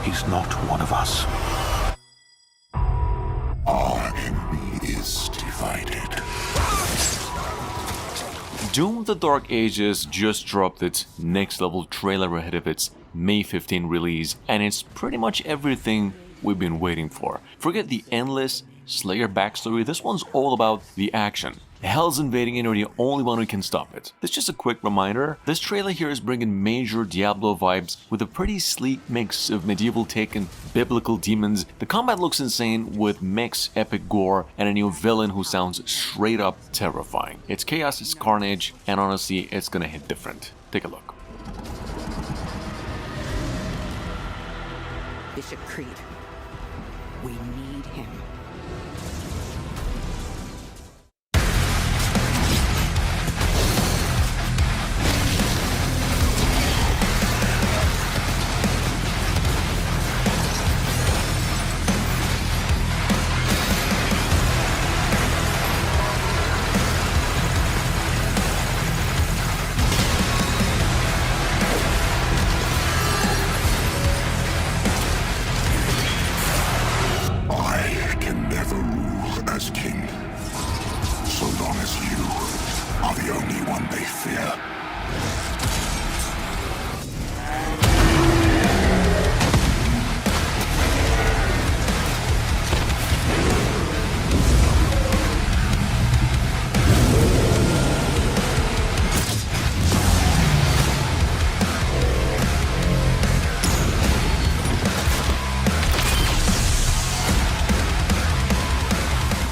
He's not one of us. Our enemy is divided. Doom: The Dark Ages just dropped its next level trailer ahead of its May 15 release, and it's pretty much everything we've been waiting for. Forget the endless Slayer backstory, this one's all about the action. Hell's invading and you're the only one who can stop it. This is just a quick reminder, this trailer here is bringing major Diablo vibes with a pretty sleek mix of medieval take and biblical demons. The combat looks insane with mixed epic gore and a new villain who sounds straight up terrifying. It's chaos, it's carnage, and honestly, it's gonna hit different. Take a look. Bishop Creed, we need him.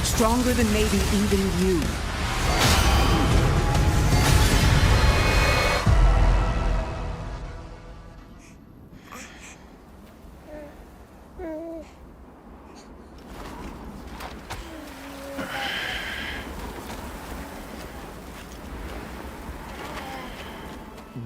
Stronger than maybe even you.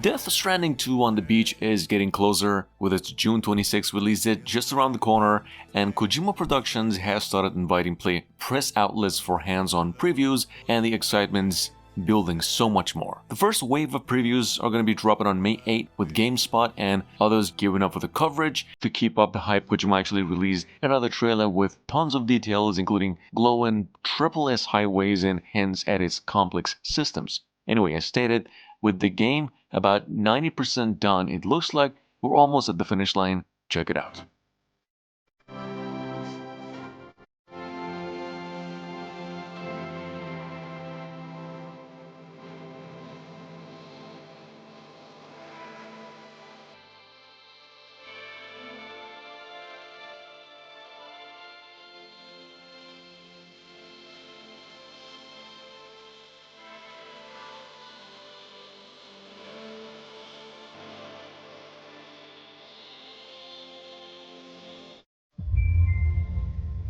Death Stranding 2 on the beach is getting closer, with its June 26 release date just around the corner, and Kojima Productions has started inviting press outlets for hands-on previews, and the excitement's building so much more. The first wave of previews are going to be dropping on May 8 with GameSpot and others gearing up for the coverage. To keep up the hype, Kojima actually released another trailer with tons of details, including glowing triple S highways and hints at its complex systems. Anyway, as stated, with the game about 90% done, it looks like we're almost at the finish line. Check it out.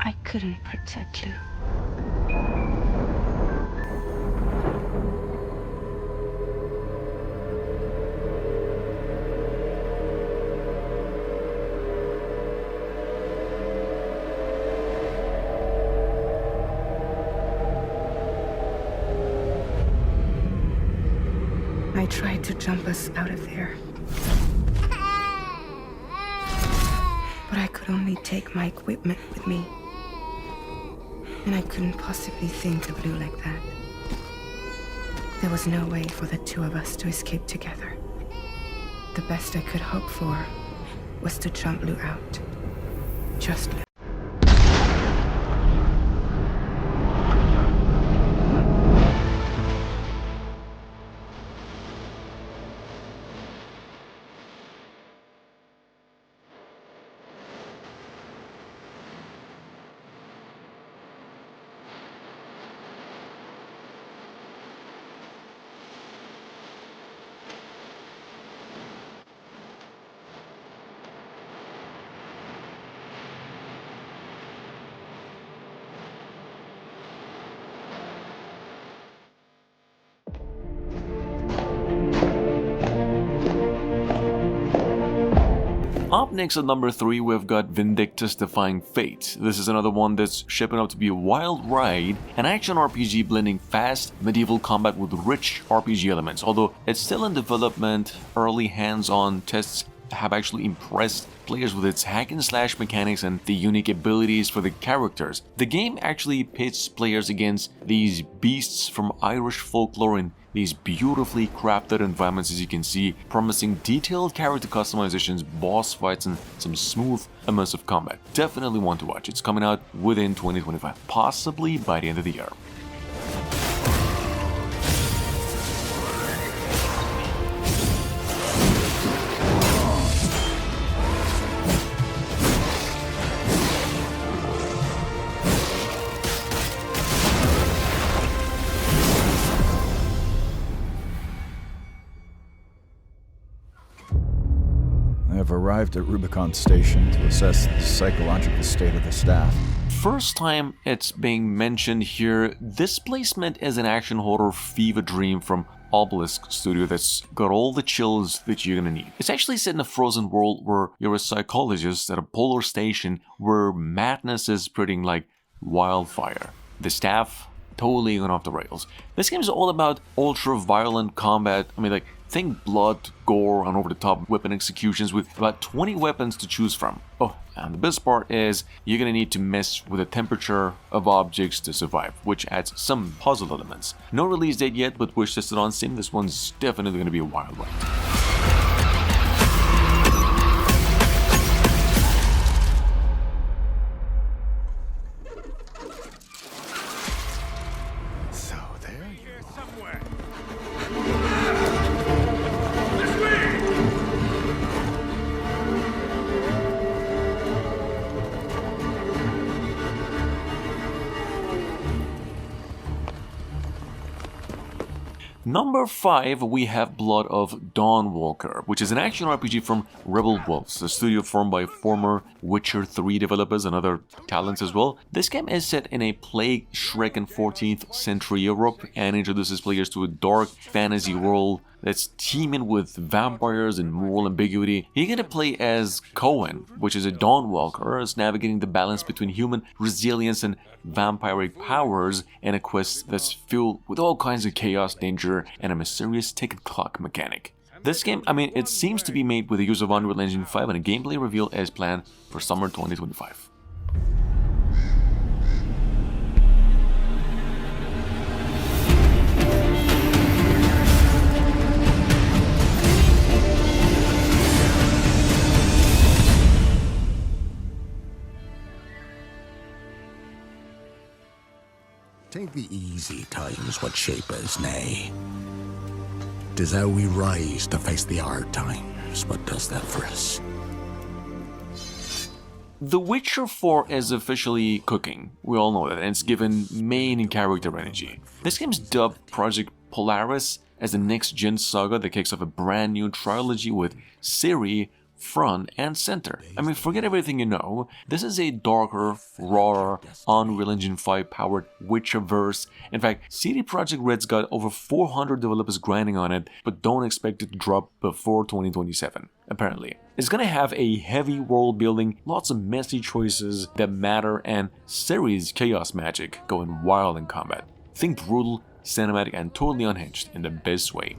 I couldn't protect you. I tried to jump us out of there. But I could only take my equipment with me. And I couldn't possibly think of Lou like that. There was no way for the two of us to escape together. The best I could hope for was to jump Lou out. Just Lou. Up next at number 3, we've got Vindictus Defying Fate. This is another one that's shaping up to be a wild ride, an action RPG blending fast medieval combat with rich RPG elements. Although it's still in development, early hands-on tests have actually impressed players with its hack and slash mechanics and the unique abilities for the characters. The game actually pits players against these beasts from Irish folklore in these beautifully crafted environments, as you can see, promising detailed character customizations, boss fights, and some smooth, immersive combat. Definitely one to watch. It's coming out within 2025, possibly by the end of the year. I have arrived at Rubicon Station to assess the psychological state of the staff. First time it's being mentioned here, Displacement is an action horror fever dream from Obelisk Studio that's got all the chills that you're gonna need. It's actually set in a frozen world where you're a psychologist at a polar station where madness is spreading like wildfire. The staff totally gone off the rails. This game is all about ultra-violent combat. I mean, like, think blood, gore, and over-the-top weapon executions with about 20 weapons to choose from. Oh, and the best part is you're gonna need to mess with the temperature of objects to survive, which adds some puzzle elements. No release date yet, but wish tested on Steam. This one's definitely gonna be a wild ride. Number 5, we have Blood of Dawnwalker, which is an action RPG from Rebel Wolves, a studio formed by former Witcher 3 developers and other talents as well. This game is set in a plague-stricken 14th century Europe and introduces players to a dark fantasy world that's teeming with vampires and moral ambiguity. You're gonna play as Cohen, which is a Dawnwalker, is navigating the balance between human resilience and vampiric powers in a quest that's filled with all kinds of chaos, danger, and a mysterious ticket clock mechanic. This game, I mean, it seems to be made with the use of Unreal Engine 5, and a gameplay reveal is planned for summer 2025. Take the easy times what shape us, nay. 'Tis how we rise to face the hard times what does that for us. The Witcher 4 is officially cooking. We all know that, and it's given main character energy. This game's dubbed Project Polaris as the next-gen saga that kicks off a brand new trilogy with Ciri front and center. I mean, forget everything you know. This is a darker, rawer, Unreal Engine 5 powered Witcherverse. In fact, CD Projekt Red's got over 400 developers grinding on it, but don't expect it to drop before 2027, apparently. It's gonna have a heavy world building, lots of messy choices that matter, and Ciri's chaos magic going wild in combat. Think brutal, cinematic, and totally unhinged in the best way.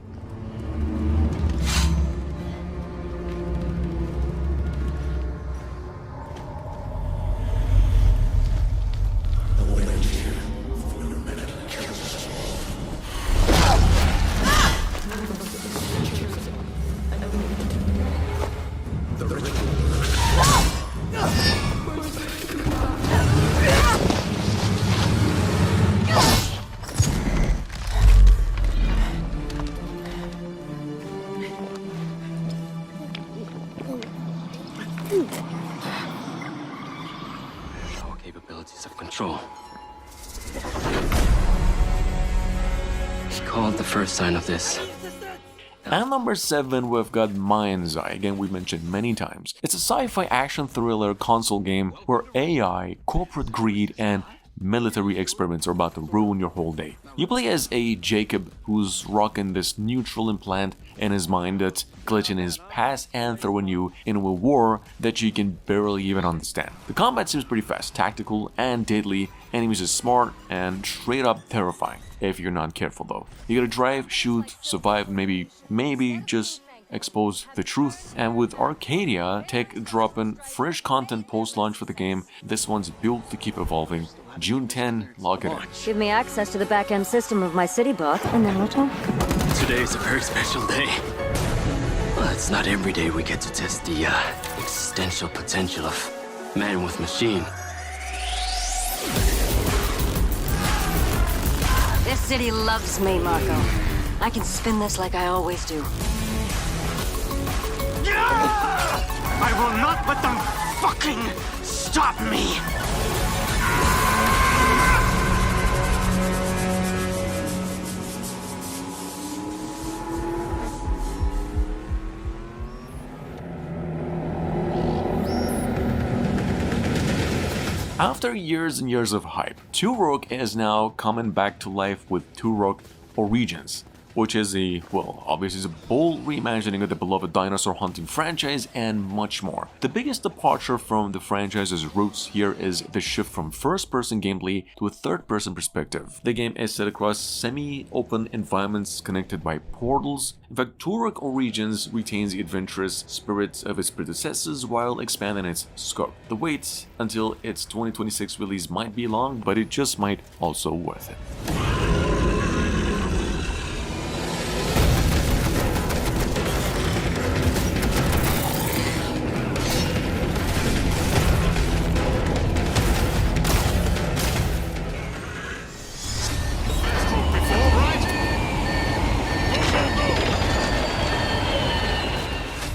Capabilities of control. He called the first sign of this. And number 7, we've got MindsEye, again we mentioned many times. It's a sci-fi action thriller console game where AI, corporate greed, and military experiments are about to ruin your whole day. You play as a Jacob who's rocking this neutral implant in his mind that's glitching his past and throwing you into a war that you can barely even understand. The combat seems pretty fast, tactical, and deadly. Enemies are smart and straight up terrifying if you're not careful though. You gotta drive, shoot, survive, maybe just expose the truth. And with Arcadia Tech dropping fresh content post-launch for the game, this one's built to keep evolving. June 10, log it in. Give me access to the back-end system of my city book, and then we'll talk. Today is a very special day. Well, it's not every day we get to test the existential potential of man with machine. This city loves me, Marco. I can spin this like I always do. I will not let them fucking stop me! After years and years of hype, Turok is now coming back to life with Turok Origins, which is obviously a bold reimagining of the beloved dinosaur hunting franchise and much more. The biggest departure from the franchise's roots here is the shift from first-person gameplay to a third-person perspective. The game is set across semi-open environments connected by portals. In fact, Turok Origins retains the adventurous spirit of its predecessors while expanding its scope. The wait until its 2026 release might be long, but it just might also worth it.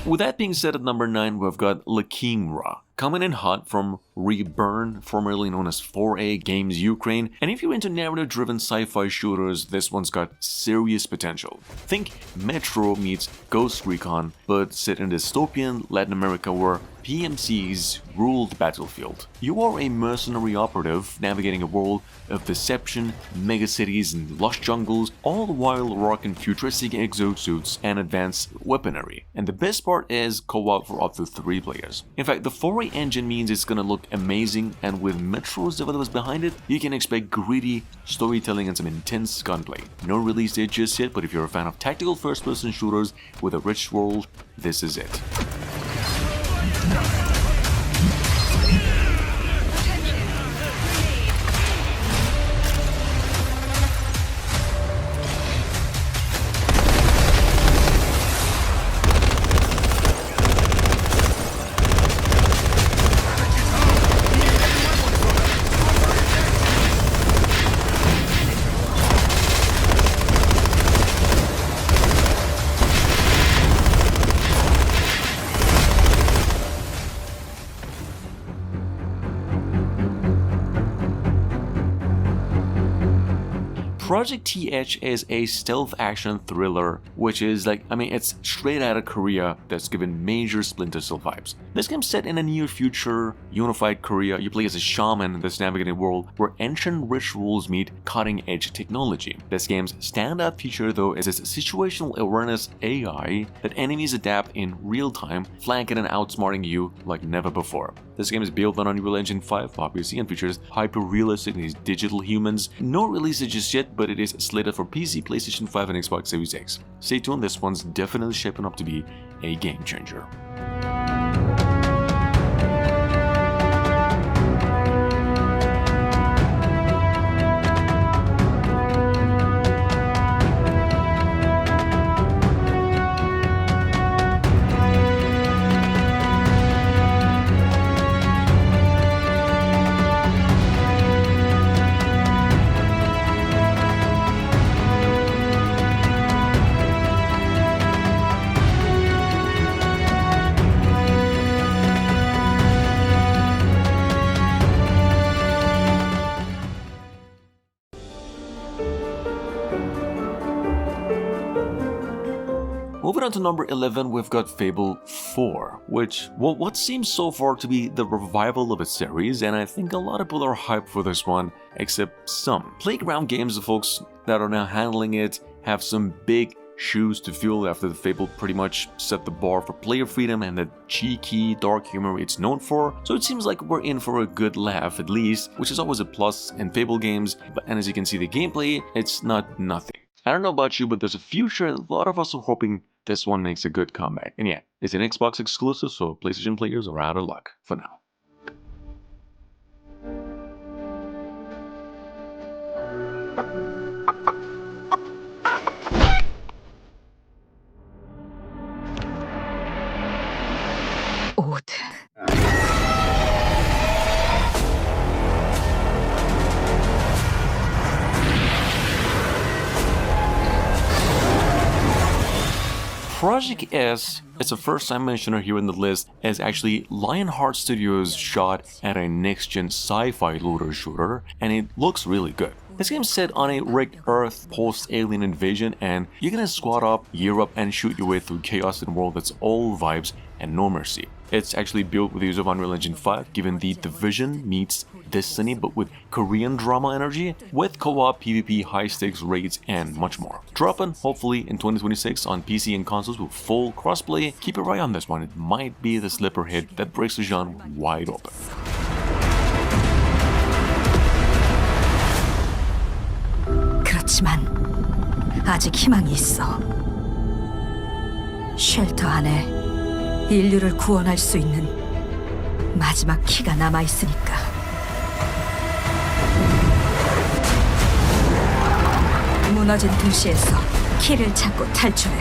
With that being said, at number 9 we've got Quimera, coming in hot from Reburn, formerly known as 4A Games Ukraine, and if you're into narrative-driven sci-fi shooters, this one's got serious potential. Think Metro meets Ghost Recon, but set in dystopian Latin America where PMCs rule the battlefield. You are a mercenary operative navigating a world of deception, megacities, and lush jungles, all the while rocking futuristic exosuits and advanced weaponry. And the best part is co-op for up to 3 players. In fact, the 4A engine means it's gonna look amazing, and with Metro's developers behind it, you can expect gritty storytelling and some intense gunplay. No release date just yet, but if you're a fan of tactical first-person shooters with a rich world, this is it. Project TH is a stealth action thriller, which is it's straight out of Korea that's given major Splinter Cell vibes. This game's set in a near future, unified Korea. You play as a shaman in this navigating world where ancient rituals meet cutting edge technology. This game's standout feature though is its situational awareness AI that enemies adapt in real time, flanking and outsmarting you like never before. This game is built on Unreal Engine 5, obviously, and features hyper-realistic digital humans. No release just yet, but it is slated for PC, PlayStation 5, and Xbox Series X. Stay tuned, this one's definitely shaping up to be a game changer. Moving on to number 11, we've got Fable 4, which, what seems so far to be the revival of a series, and I think a lot of people are hyped for this one, except some. Playground Games, the folks that are now handling it, have some big shoes to fill after the Fable pretty much set the bar for player freedom and the cheeky, dark humor it's known for, so it seems like we're in for a good laugh at least, which is always a plus in Fable games, and as you can see the gameplay, it's not nothing. I don't know about you, but there's a future a lot of us are hoping this one makes a good comeback. And yeah, it's an Xbox exclusive, so PlayStation players are out of luck for now. Oath. Project S, it's a first-time mentioner here in the list, is actually Lionheart Studios' shot at a next-gen sci-fi looter shooter, and it looks really good. This game's set on a wrecked Earth post-alien invasion, and you're gonna squad up, gear up, and shoot your way through chaos in a world that's all vibes and no mercy. It's actually built with the use of Unreal Engine 5, given the Division meets Destiny but with Korean drama energy, with co-op, PvP, high-stakes raids, and much more. Dropping, hopefully, in 2026 on PC and consoles with full crossplay. Keep your eye on this one, it might be the sleeper hit that breaks the genre wide open. 그렇지만 아직 희망이 있어. 쉘터 안에 인류를 구원할 수 있는 마지막 키가 남아 있으니까. 무너진 도시에서 키를 찾고 탈출해.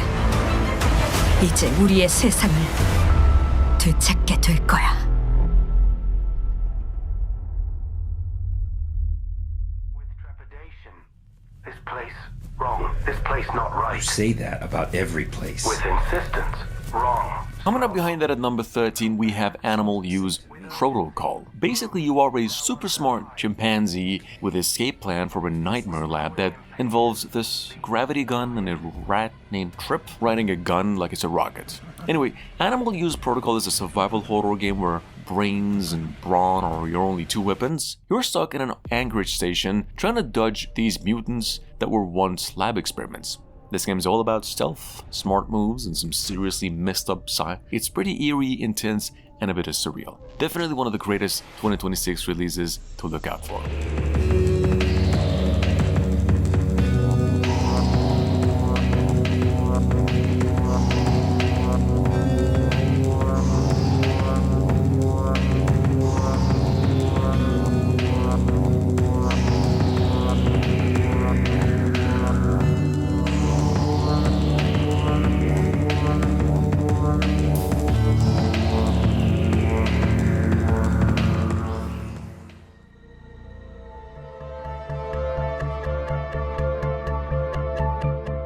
이제 우리의 세상을 되찾게 될 거야. This place, wrong. This place, not right. You say that about every place. With insistence, wrong. Coming up behind that at number 13, we have Animal Use Protocol. Basically, you are a super smart chimpanzee with an escape plan for a nightmare lab that involves this gravity gun and a rat named Trip riding a gun like it's a rocket. Anyway, Animal Use Protocol is a survival horror game where brains and brawn are your only two weapons. You're stuck in an anchorage station trying to dodge these mutants that were once lab experiments. This game is all about stealth, smart moves, and some seriously messed up sci. It's pretty eerie, intense, and a bit of surreal. Definitely one of the greatest 2026 releases to look out for.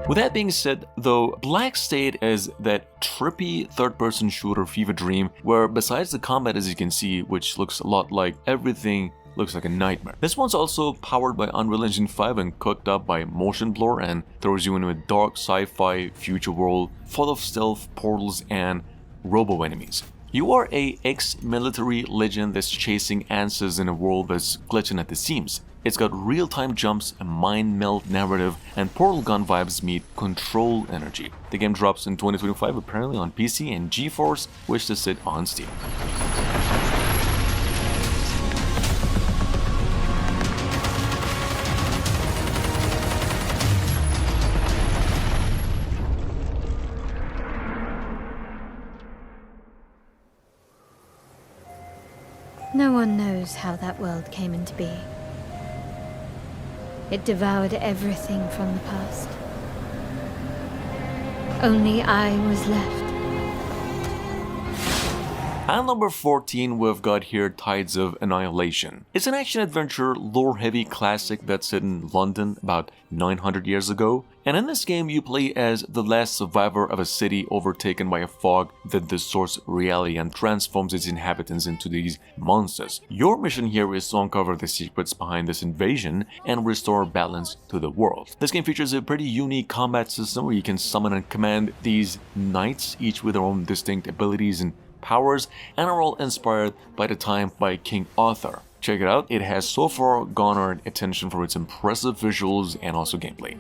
With that being said, though, Black State is that trippy third-person shooter fever dream where besides the combat, as you can see, which looks a lot like everything, looks like a nightmare. This one's also powered by Unreal Engine 5 and cooked up by motion blur and throws you into a dark sci-fi future world full of stealth, portals, and robo-enemies. You are a ex-military legend that's chasing answers in a world that's glitching at the seams. It's got real-time jumps, a mind-meld narrative, and portal gun vibes meet control energy. The game drops in 2025 apparently on PC and GeForce, which to sit on Steam. No one knows how that world came into being. It devoured everything from the past. Only I was left. At number 14, we've got here Tides of Annihilation. It's an action-adventure, lore-heavy classic that's set in London about 900 years ago. And in this game, you play as the last survivor of a city overtaken by a fog that distorts reality and transforms its inhabitants into these monsters. Your mission here is to uncover the secrets behind this invasion and restore balance to the world. This game features a pretty unique combat system where you can summon and command these knights, each with their own distinct abilities and powers, and are all inspired by the time by King Arthur. Check it out, it has so far garnered attention for its impressive visuals and also gameplay.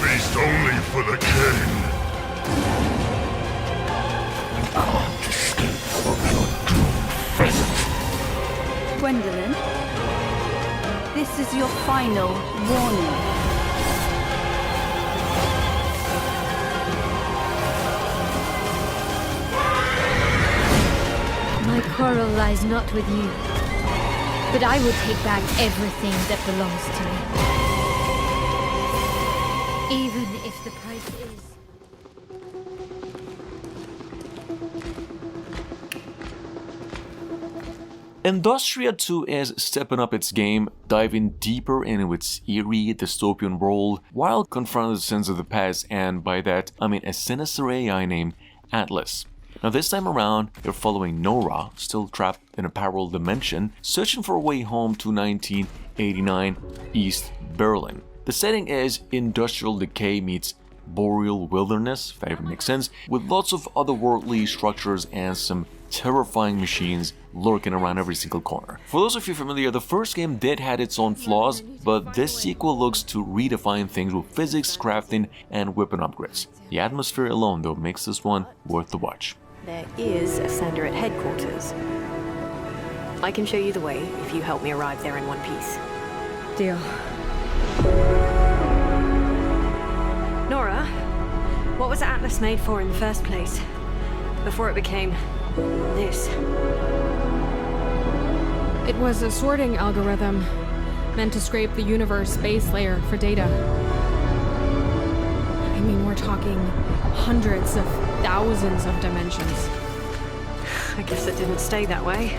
feast only for the king. You can't escape from your doomed fate. Gwendolyn, this is your final warning. My quarrel lies not with you, but I will take back everything that belongs to me. Even if the price is... Industria 2 is stepping up its game, diving deeper into its eerie, dystopian world, while confronting the sins of the past, and by that, I mean a sinister AI named Atlas. Now this time around, you're following Nora, still trapped in a parallel dimension, searching for a way home to 1989 East Berlin. The setting is industrial decay meets boreal wilderness, if that even makes sense, with lots of otherworldly structures and some terrifying machines lurking around every single corner. For those of you familiar, the first game did have its own flaws, but this sequel looks to redefine things with physics, crafting, and weapon upgrades. The atmosphere alone, though, makes this one worth the watch. There is a sender at headquarters. I can show you the way if you help me arrive there in one piece. Deal. Nora, what was Atlas made for in the first place? Before it became this? It was a sorting algorithm meant to scrape the universe base layer for data. I mean, we're talking hundreds of thousands of dimensions. I guess it didn't stay that way.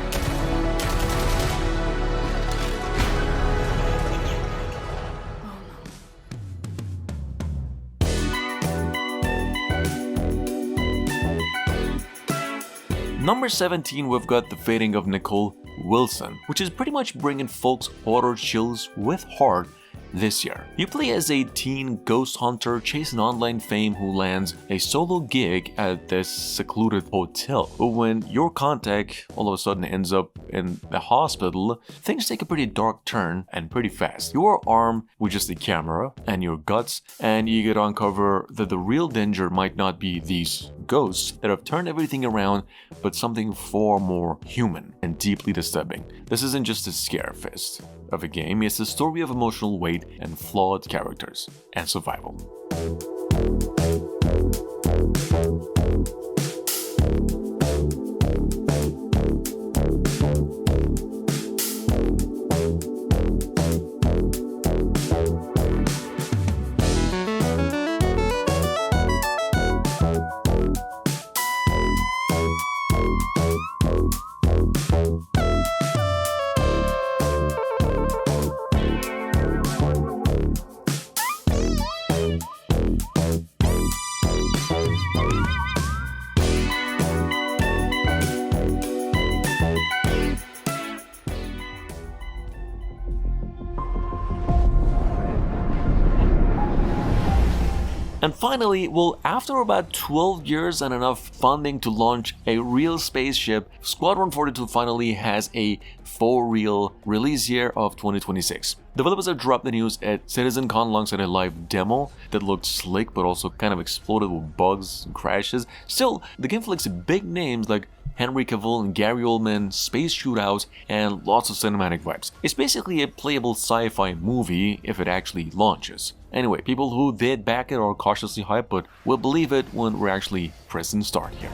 Number 17, we've got The Fading of Nicole Wilson, which is pretty much bringing folks horror chills with heart this year. You play as a teen ghost hunter chasing online fame who lands a solo gig at this secluded hotel. But when your contact all of a sudden ends up in the hospital, things take a pretty dark turn and pretty fast. You are armed with just a camera and your guts, and you get to uncover that the real danger might not be these ghosts that have turned everything around, but something far more human and deeply disturbing. This isn't just a scare fest of a game, it's a story of emotional weight and flawed characters and survival. And finally, well, after about 12 years and enough funding to launch a real spaceship, Squadron 42 finally has a for real release year of 2026. Developers have dropped the news at CitizenCon alongside a live demo that looked slick but also kind of exploded with bugs and crashes. Still, the game flicks big names like Henry Cavill and Gary Oldman, space shootouts, and lots of cinematic vibes. It's basically a playable sci-fi movie if it actually launches. Anyway, people who did back it are cautiously hyped, but will believe it when we're actually pressing start here.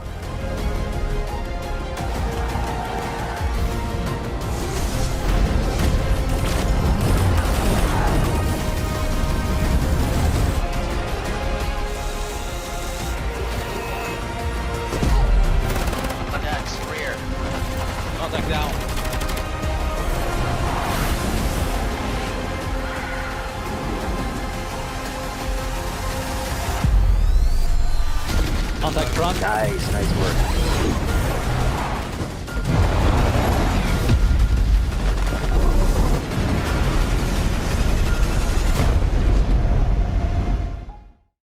Contact front. Nice work.